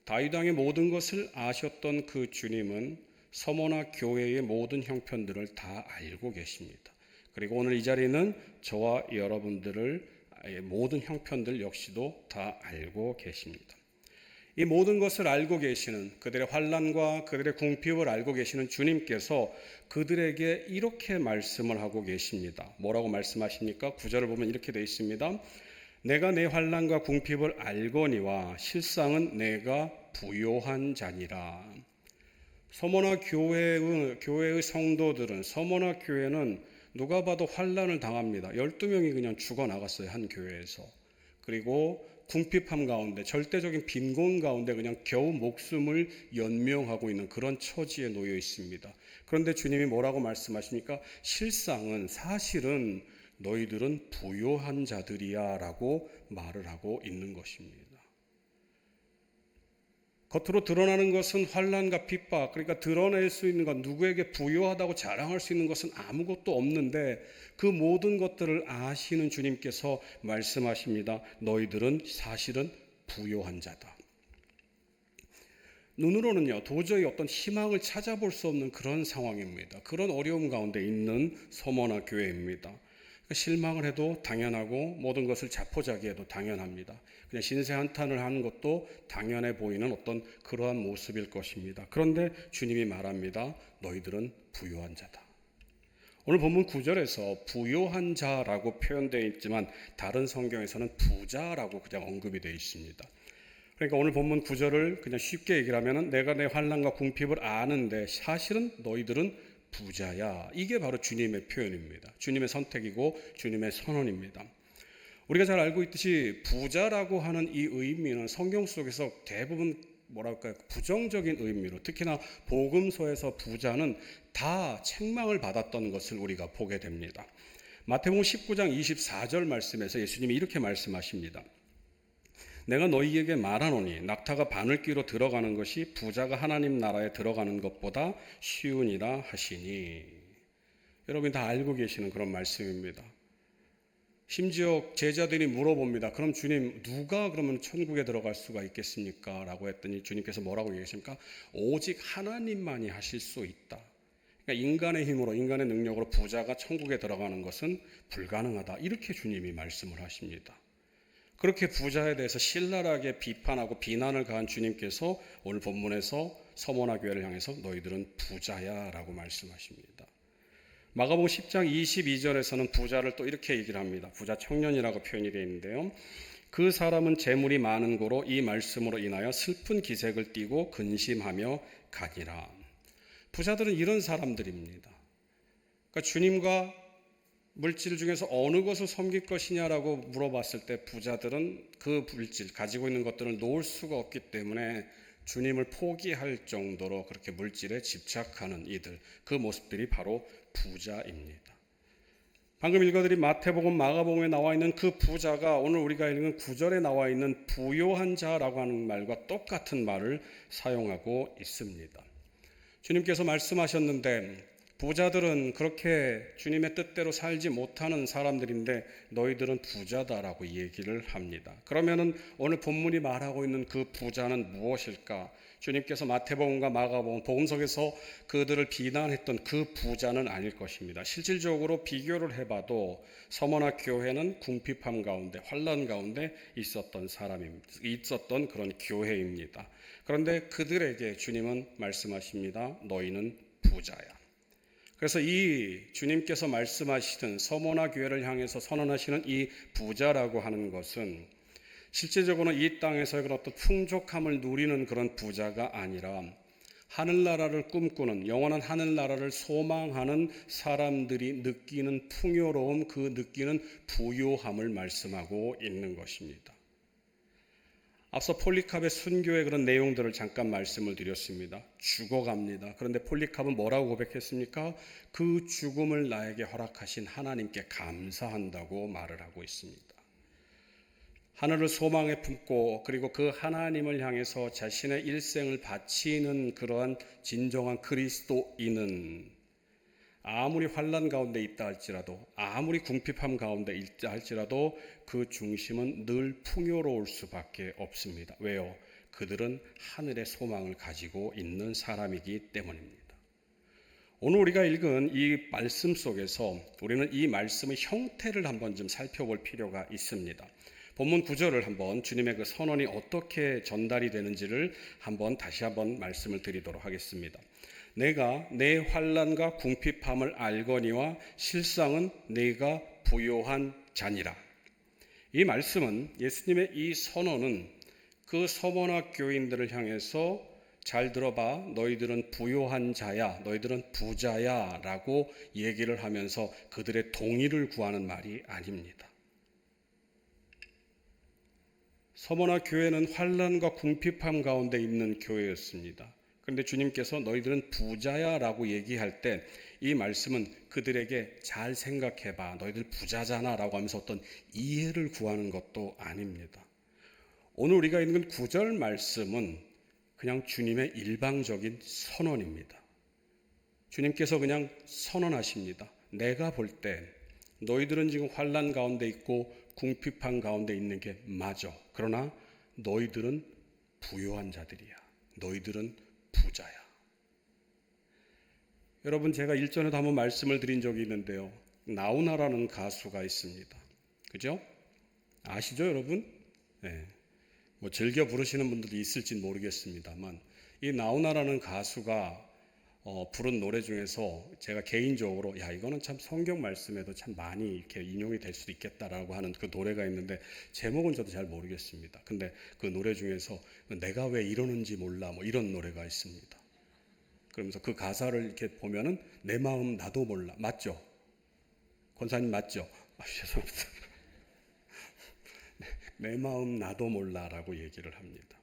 Speaker 1: 다윗 왕의 모든 것을 아셨던 그 주님은 서머나 교회의 모든 형편들을 다 알고 계십니다. 그리고 오늘 이 자리는 저와 여러분들을 모든 형편들 역시도 다 알고 계십니다. 이 모든 것을 알고 계시는, 그들의 환난과 그들의 궁핍을 알고 계시는 주님께서 그들에게 이렇게 말씀을 하고 계십니다. 뭐라고 말씀하십니까? 9절을 보면 이렇게 되어 있습니다. 내가 내 환난과 궁핍을 알거니와 실상은 내가 부요한 자니라. 서머나 교회의 성도들은, 서머나 교회는 누가 봐도 환난을 당합니다. 12명이 그냥 죽어나갔어요, 한 교회에서. 그리고 궁핍함 가운데, 절대적인 빈곤 가운데 그냥 겨우 목숨을 연명하고 있는 그런 처지에 놓여 있습니다. 그런데 주님이 뭐라고 말씀하십니까? 실상은, 사실은 너희들은 부요한 자들이야 라고 말을 하고 있는 것입니다. 겉으로 드러나는 것은 환난과 핍박, 그러니까 드러낼 수 있는 것, 누구에게 부요하다고 자랑할 수 있는 것은 아무것도 없는데 그 모든 것들을 아시는 주님께서 말씀하십니다. 너희들은 사실은 부요한 자다. 눈으로는요, 도저히 어떤 희망을 찾아볼 수 없는 그런 상황입니다. 그런 어려움 가운데 있는 서머나 교회입니다. 실망을 해도 당연하고 모든 것을 자포자기해도 당연합니다. 그냥 신세 한탄을 하는 것도 당연해 보이는 어떤 그러한 모습일 것입니다. 그런데 주님이 말합니다. 너희들은 부요한 자다. 오늘 본문 9절에서 부요한 자라고 표현되어 있지만 다른 성경에서는 부자라고 그냥 언급이 되어 있습니다. 그러니까 오늘 본문 9절을 그냥 쉽게 얘기를 하면 내가 내 환난과 궁핍을 아는데 사실은 너희들은 부자야. 이게 바로 주님의 표현입니다. 주님의 선택이고 주님의 선언입니다. 우리가 잘 알고 있듯이 부자라고 하는 이 의미는 성경 속에서 대부분 부정적인 의미로, 특히나 복음서에서 부자는 다 책망을 받았던 것을 우리가 보게 됩니다. 마태복음 19장 24절 말씀에서 예수님이 이렇게 말씀하십니다. 내가 너희에게 말하노니 낙타가 바늘귀로 들어가는 것이 부자가 하나님 나라에 들어가는 것보다 쉬우니라 하시니. 여러분이 다 알고 계시는 그런 말씀입니다. 심지어 제자들이 물어봅니다. 그럼 주님, 누가 그러면 천국에 들어갈 수가 있겠습니까? 라고 했더니 주님께서 뭐라고 얘기하십니까? 오직 하나님만이 하실 수 있다. 그러니까 인간의 힘으로, 인간의 능력으로 부자가 천국에 들어가는 것은 불가능하다. 이렇게 주님이 말씀을 하십니다. 그렇게 부자에 대해서 신랄하게 비판하고 비난을 가한 주님께서 오늘 본문에서 서머나 교회를 향해서 너희들은 부자야 라고 말씀하십니다. 마가복음 10장 22절에서는 부자를 또 이렇게 얘기를 합니다. 부자 청년이라고 표현이 되어 있는데요. 그 사람은 재물이 많은 고로 이 말씀으로 인하여 슬픈 기색을 띠고 근심하며 가니라. 부자들은 이런 사람들입니다. 그러니까 주님과 물질 중에서 어느 것을 섬길 것이냐라고 물어봤을 때 부자들은 그 물질, 가지고 있는 것들을 놓을 수가 없기 때문에 주님을 포기할 정도로 그렇게 물질에 집착하는 이들, 그 모습들이 바로 부자입니다. 방금 읽어드린 마태복음, 마가복음에 나와 있는 그 부자가 오늘 우리가 읽은 9절에 나와 있는 부요한 자라고 하는 말과 똑같은 말을 사용하고 있습니다. 주님께서 말씀하셨는데 부자들은 그렇게 주님의 뜻대로 살지 못하는 사람들인데 너희들은 부자다라고 얘기를 합니다. 그러면은 오늘 본문이 말하고 있는 그 부자는 무엇일까? 주님께서 마태복음과 마가복음, 복음서에서 그들을 비난했던 그 부자는 아닐 것입니다. 실질적으로 비교를 해봐도 서머나 교회는 궁핍함 가운데, 환난 가운데 있었던 그런 교회입니다. 그런데 그들에게 주님은 말씀하십니다. 너희는 부자야. 그래서 이 주님께서 말씀하시던 서머나 교회를 향해서 선언하시는 이 부자라고 하는 것은 실제적으로는 이 땅에서의 그런 어떤 풍족함을 누리는 그런 부자가 아니라 하늘나라를 꿈꾸는, 영원한 하늘나라를 소망하는 사람들이 느끼는 풍요로움, 그 느끼는 부요함을 말씀하고 있는 것입니다. 앞서 폴리캅의 순교의 그런 내용들을 잠깐 말씀을 드렸습니다. 죽어갑니다. 그런데 폴리캅은 뭐라고 고백했습니까? 그 죽음을 나에게 허락하신 하나님께 감사한다고 말을 하고 있습니다. 하늘을 소망에 품고 그리고 그 하나님을 향해서 자신의 일생을 바치는 그러한 진정한 그리스도인은 아무리 환난 가운데 있다 할지라도, 아무리 궁핍함 가운데 있다 할지라도 그 중심은 늘 풍요로울 수밖에 없습니다. 왜요? 그들은 하늘의 소망을 가지고 있는 사람이기 때문입니다. 오늘 우리가 읽은 이 말씀 속에서 우리는 이 말씀의 형태를 한번 좀 살펴볼 필요가 있습니다. 본문 9절을 한번 주님의 그 선언이 어떻게 전달이 되는지를 다시 한번 말씀을 드리도록 하겠습니다. 내가 내 환난과 궁핍함을 알거니와 실상은 내가 부요한 자니라. 이 말씀은, 예수님의 이 선언은 그 서머나 교인들을 향해서 잘 들어봐, 너희들은 부요한 자야, 너희들은 부자야 라고 얘기를 하면서 그들의 동의를 구하는 말이 아닙니다. 서머나 교회는 환난과 궁핍함 가운데 있는 교회였습니다. 그런데 주님께서 너희들은 부자야 라고 얘기할 때 이 말씀은 그들에게 잘 생각해봐, 너희들 부자잖아 라고 하면서 어떤 이해를 구하는 것도 아닙니다. 오늘 우리가 읽은 9절 말씀은 그냥 주님의 일방적인 선언입니다. 주님께서 그냥 선언하십니다. 내가 볼 때 너희들은 지금 환난 가운데 있고 궁핍한 가운데 있는 게 맞아. 그러나 너희들은 부요한 자들이야. 너희들은 부자야. 여러분, 제가 일전에도 한번 말씀을 드린 적이 있는데요. 나훈아라는 가수가 있습니다. 그죠? 아시죠, 여러분? 네. 뭐 즐겨 부르시는 분들도 있을진 모르겠습니다만, 이 나훈아라는 가수가 부른 노래 중에서 제가 개인적으로 이거는 참 성경 말씀에도 참 많이 이렇게 인용이 될 수도 있겠다라고 하는 그 노래가 있는데, 제목은 저도 잘 모르겠습니다. 근데 그 노래 중에서 내가 왜 이러는지 몰라 뭐 이런 노래가 있습니다. 그러면서 그 가사를 이렇게 보면은 내 마음 나도 몰라. 맞죠? 권사님 맞죠? 죄송합니다. 내 마음 나도 몰라라고 얘기를 합니다.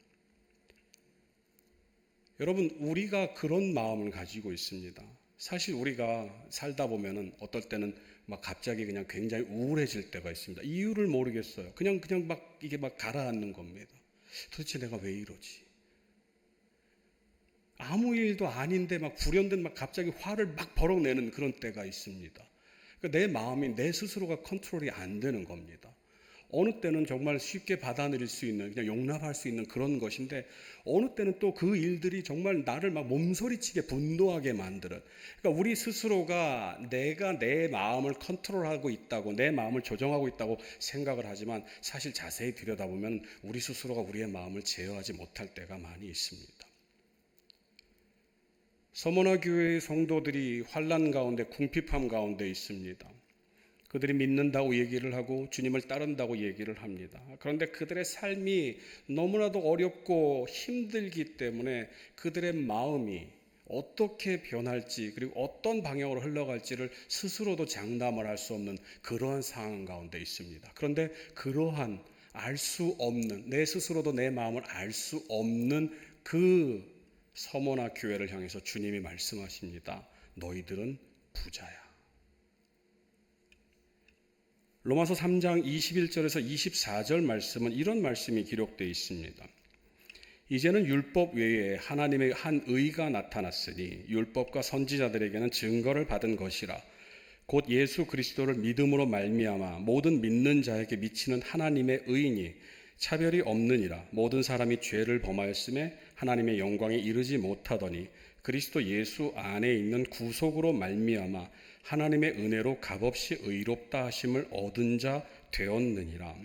Speaker 1: 여러분, 우리가 그런 마음을 가지고 있습니다. 사실 우리가 살다 보면은 어떨 때는 막 갑자기 그냥 굉장히 우울해질 때가 있습니다. 이유를 모르겠어요. 그냥 막 이게 막 가라앉는 겁니다. 도대체 내가 왜 이러지? 아무 일도 아닌데 막 불현듯 막 갑자기 화를 막 버럭내는 그런 때가 있습니다. 그러니까 내 마음이 내 스스로가 컨트롤이 안 되는 겁니다. 어느 때는 정말 쉽게 받아들일 수 있는, 그냥 용납할 수 있는 그런 것인데, 어느 때는 또 그 일들이 정말 나를 막 몸소리치게 분노하게 만드는, 그러니까 우리 스스로가 내가 내 마음을 컨트롤하고 있다고, 내 마음을 조정하고 있다고 생각을 하지만 사실 자세히 들여다보면 우리 스스로가 우리의 마음을 제어하지 못할 때가 많이 있습니다. 서머나 교회의 성도들이 환난 가운데, 궁핍함 가운데 있습니다. 그들이 믿는다고 얘기를 하고 주님을 따른다고 얘기를 합니다. 그런데 그들의 삶이 너무나도 어렵고 힘들기 때문에 그들의 마음이 어떻게 변할지, 그리고 어떤 방향으로 흘러갈지를 스스로도 장담을 할 수 없는 그러한 상황 가운데 있습니다. 그런데 그러한 알 수 없는, 내 스스로도 내 마음을 알 수 없는 그 서머나 교회를 향해서 주님이 말씀하십니다. 너희들은 부자야. 로마서 3장 21절에서 24절 말씀은 이런 말씀이 기록되어 있습니다. 이제는 율법 외에 하나님의 한 의가 나타났으니 율법과 선지자들에게는 증거를 받은 것이라. 곧 예수 그리스도를 믿음으로 말미암아 모든 믿는 자에게 미치는 하나님의 의인이 차별이 없느니라. 모든 사람이 죄를 범하였음에 하나님의 영광에 이르지 못하더니 그리스도 예수 안에 있는 구속으로 말미암아 하나님의 은혜로 값없이 의롭다 하심을 얻은 자 되었느니라.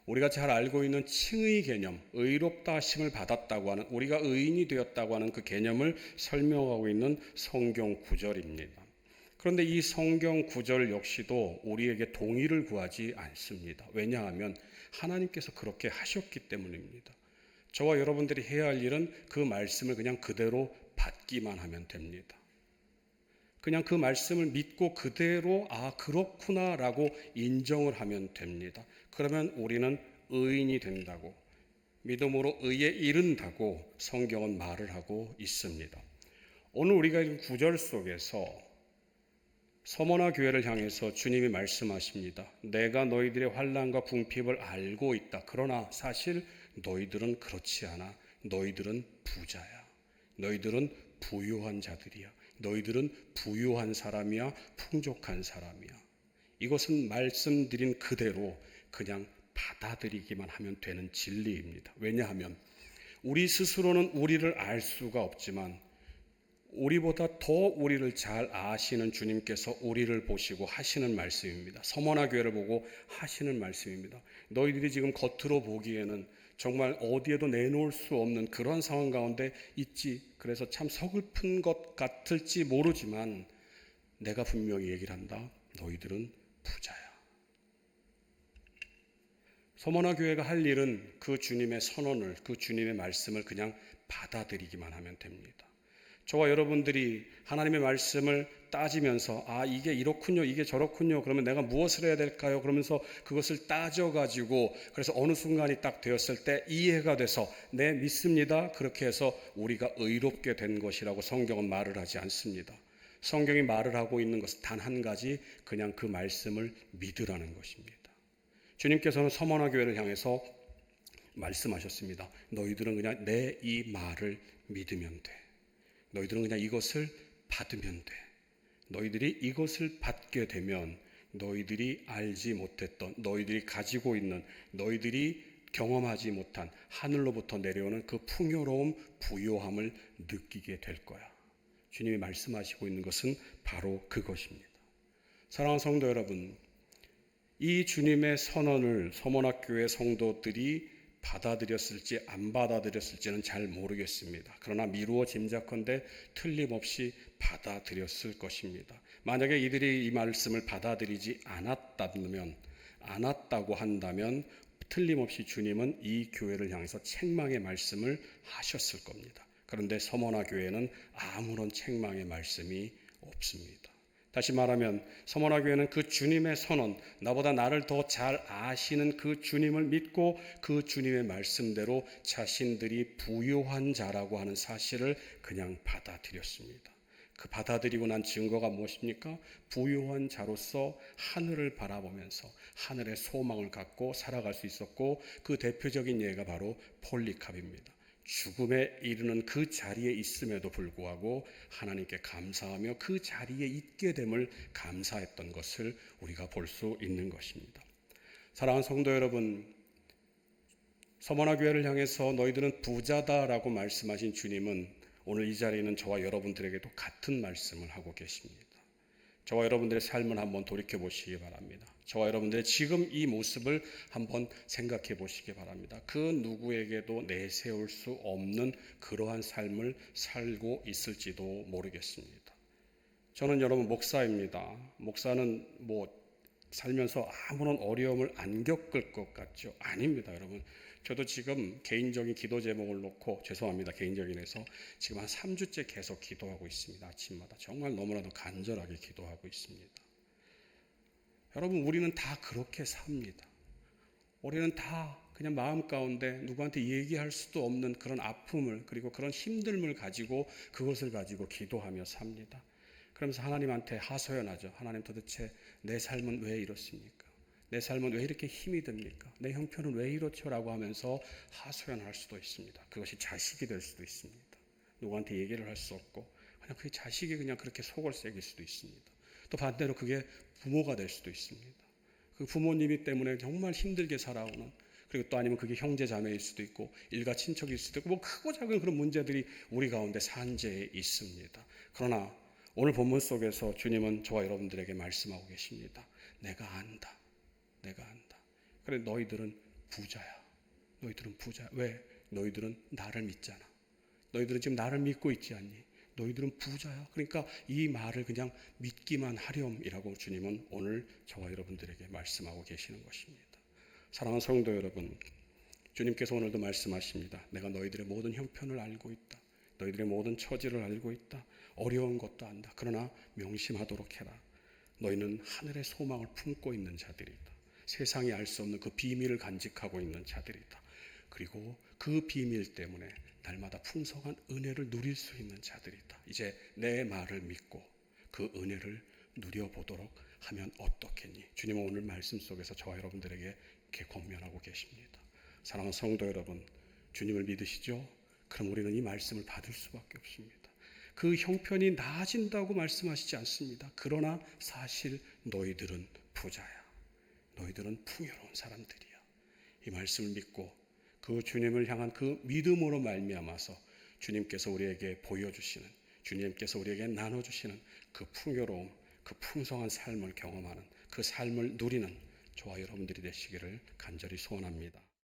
Speaker 1: 우리가 잘 알고 있는 칭의 개념, 의롭다 하심을 받았다고 하는, 우리가 의인이 되었다고 하는 그 개념을 설명하고 있는 성경 구절입니다. 그런데 이 성경 구절 역시도 우리에게 동의를 구하지 않습니다. 왜냐하면 하나님께서 그렇게 하셨기 때문입니다. 저와 여러분들이 해야 할 일은 그 말씀을 그냥 그대로 받기만 하면 됩니다. 그냥 그 말씀을 믿고 그대로 그렇구나 라고 인정을 하면 됩니다. 그러면 우리는 의인이 된다고, 믿음으로 의에 이른다고 성경은 말을 하고 있습니다. 오늘 우리가 읽은 구절 속에서 서머나 교회를 향해서 주님이 말씀하십니다. 내가 너희들의 환난과 궁핍을 알고 있다. 그러나 사실 너희들은 그렇지 않아. 너희들은 부자야. 너희들은 부유한 자들이야. 너희들은 부유한 사람이야, 풍족한 사람이야. 이것은 말씀드린 그대로 그냥 받아들이기만 하면 되는 진리입니다. 왜냐하면 우리 스스로는 우리를 알 수가 없지만 우리보다 더 우리를 잘 아시는 주님께서 우리를 보시고 하시는 말씀입니다. 서머나 교회를 보고 하시는 말씀입니다. 너희들이 지금 겉으로 보기에는 정말 어디에도 내놓을 수 없는 그런 상황 가운데 있지. 그래서 참 서글픈 것 같을지 모르지만 내가 분명히 얘기를 한다. 너희들은 부자야. 서머나 교회가 할 일은 그 주님의 선언을, 그 주님의 말씀을 그냥 받아들이기만 하면 됩니다. 저와 여러분들이 하나님의 말씀을 따지면서 이게 이렇군요, 이게 저렇군요. 그러면 내가 무엇을 해야 될까요? 그러면서 그것을 따져가지고 그래서 어느 순간이 딱 되었을 때 이해가 돼서 네, 믿습니다. 그렇게 해서 우리가 의롭게 된 것이라고 성경은 말을 하지 않습니다. 성경이 말을 하고 있는 것은 단 한 가지, 그냥 그 말씀을 믿으라는 것입니다. 주님께서는 서머나 교회를 향해서 말씀하셨습니다. 너희들은 그냥 내 이 말을 믿으면 돼. 너희들은 그냥 이것을 받으면 돼. 너희들이 이것을 받게 되면 너희들이 알지 못했던, 너희들이 가지고 있는, 너희들이 경험하지 못한 하늘로부터 내려오는 그 풍요로움, 부요함을 느끼게 될 거야. 주님이 말씀하시고 있는 것은 바로 그것입니다. 사랑하는 성도 여러분, 이 주님의 선언을 서머나교회 성도들이 받아들였을지 안 받아들였을지는 잘 모르겠습니다. 그러나 미루어 짐작컨대 틀림없이 받아들였을 것입니다. 만약에 이들이 이 말씀을 받아들이지 않았다고 한다면 틀림없이 주님은 이 교회를 향해서 책망의 말씀을 하셨을 겁니다. 그런데 서머나 교회는 아무런 책망의 말씀이 없습니다. 다시 말하면 서머나 교회는 그 주님의 선언, 나보다 나를 더 잘 아시는 그 주님을 믿고 그 주님의 말씀대로 자신들이 부유한 자라고 하는 사실을 그냥 받아들였습니다. 그 받아들이고 난 증거가 무엇입니까? 부유한 자로서 하늘을 바라보면서 하늘의 소망을 갖고 살아갈 수 있었고, 그 대표적인 예가 바로 폴리캅입니다. 죽음에 이르는 그 자리에 있음에도 불구하고 하나님께 감사하며 그 자리에 있게 됨을 감사했던 것을 우리가 볼 수 있는 것입니다. 사랑하는 성도 여러분, 서머나 교회를 향해서 너희들은 부자다라고 말씀하신 주님은 오늘 이 자리에 있는 저와 여러분들에게도 같은 말씀을 하고 계십니다. 저와 여러분들의 삶을 한번 돌이켜 보시기 바랍니다. 저와 여러분들의 지금 이 모습을 한번 생각해 보시기 바랍니다. 그 누구에게도 내세울 수 없는 그러한 삶을 살고 있을지도 모르겠습니다. 저는 여러분 목사입니다. 목사는 살면서 아무런 어려움을 안 겪을 것 같죠? 아닙니다, 여러분. 저도 지금 개인적인 기도 제목을 놓고, 죄송합니다, 개인적인에서 지금 한 3주째 계속 기도하고 있습니다. 아침마다 정말 너무나도 간절하게 기도하고 있습니다. 여러분, 우리는 다 그렇게 삽니다. 우리는 다 그냥 마음 가운데 누구한테 얘기할 수도 없는 그런 아픔을, 그리고 그런 힘듦을 가지고 그것을 가지고 기도하며 삽니다. 그러면서 하나님한테 하소연하죠. 하나님, 도대체 내 삶은 왜 이렇습니까? 내 삶은 왜 이렇게 힘이 듭니까? 내 형편은 왜 이렇죠? 라고 하면서 하소연할 수도 있습니다. 그것이 자식이 될 수도 있습니다. 누구한테 얘기를 할 수 없고 그냥 그 자식이 그냥 그렇게 속을 새길 수도 있습니다. 또 반대로 그게 부모가 될 수도 있습니다. 그 부모님이 때문에 정말 힘들게 살아오는, 그리고 또 아니면 그게 형제 자매일 수도 있고 일가 친척일 수도 있고 크고 작은 그런 문제들이 우리 가운데 산재해 있습니다. 그러나 오늘 본문 속에서 주님은 저와 여러분들에게 말씀하고 계십니다. 내가 안다. 내가 안다. 그래, 너희들은 부자야. 너희들은 부자야. 왜? 너희들은 나를 믿잖아. 너희들은 지금 나를 믿고 있지 않니? 너희들은 부자야. 그러니까 이 말을 그냥 믿기만 하렴이라고 주님은 오늘 저와 여러분들에게 말씀하고 계시는 것입니다. 사랑하는 성도 여러분, 주님께서 오늘도 말씀하십니다. 내가 너희들의 모든 형편을 알고 있다. 너희들의 모든 처지를 알고 있다. 어려운 것도 안다. 그러나 명심하도록 해라. 너희는 하늘의 소망을 품고 있는 자들이다. 세상이 알 수 없는 그 비밀을 간직하고 있는 자들이다. 그리고 그 비밀 때문에 날마다 풍성한 은혜를 누릴 수 있는 자들이다. 이제 내 말을 믿고 그 은혜를 누려보도록 하면 어떻겠니? 주님은 오늘 말씀 속에서 저와 여러분들에게 이렇게 권면하고 계십니다. 사랑하는 성도 여러분, 주님을 믿으시죠? 그럼 우리는 이 말씀을 받을 수밖에 없습니다. 그 형편이 나아진다고 말씀하시지 않습니다. 그러나 사실 너희들은 부자야. 너희들은 풍요로운 사람들이야. 이 말씀을 믿고 그 주님을 향한 그 믿음으로 말미암아서 주님께서 우리에게 보여주시는, 주님께서 우리에게 나눠주시는 그 풍요로움, 그 풍성한 삶을 경험하는, 그 삶을 누리는 저와 여러분들이 되시기를 간절히 소원합니다.